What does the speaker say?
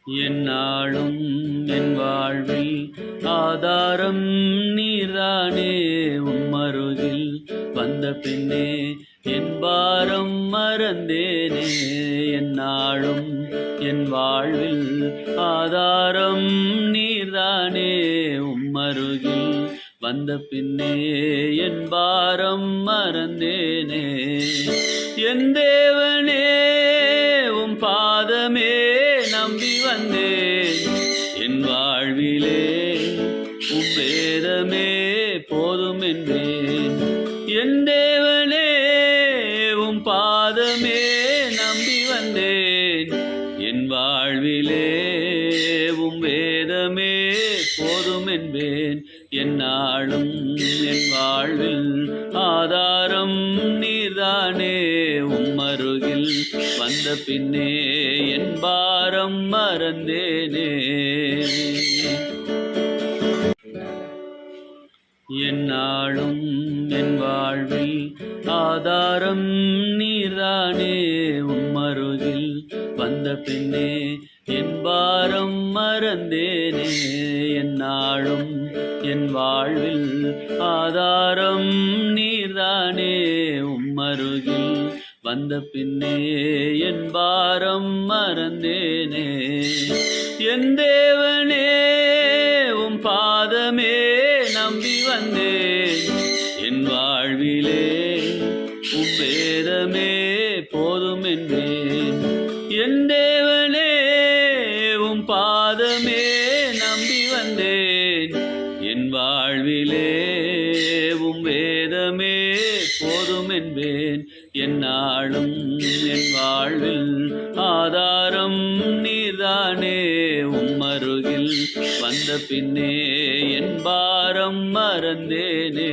எந்நாளும் என் வாழ்வில் ஆதாரம் நீர்தானே. உம்மருகில் வந்த பின்னே என் பாரம் மறந்தேனே. எந்நாளும் என் வாழ்வில் ஆதாரம் நீர்தானே. உம்மருகில் வந்த பின்னே என் பாரம் மறந்தேனே. என் தேவனே உம் பாதமே நம்பி வந்தேன். என் வாழ்விலே உம் வேதமே போதும் என்பேன். என் தேவனே உம் பாதமே நம்பி வந்தேன். என் வாழ்விலே உம் வேதமே போதும் என்பேன். எந்நாளும் என் வாழ்வில் ஆதாரம் நீர்தானே. உம்மருகில் வந்த பின்னே என் பாரம் மறந்தேனே. எந்நாளும் என் வாழ்வில் ஆதாரம் நீர்தானே. உம்மருகில் வந்த பின்னே என் பாரம் மறந்தேனே. எந்நாளும் என் வாழ்வில் ஆதாரம் நீர்தானே. உம்மருகில் வந்த பின்னே என் பாரம் மறந்தேனே. என் தேவனே உம் பாதமே நம்பி வந்தேன். என் வாழ்விலே உம் வேதமே போதும் என்பேன். என் தேவனே உம் பாதமே நம்பி வந்தேன். என் வாழ்விலே உம் வேதமே போதும் என்பேன். எந்நாளும் என் வாழ்வில் ஆதாரம் நீர்தானே. உம்மருகில் வந்த பின்னே என் பாரம் மறந்தேனே.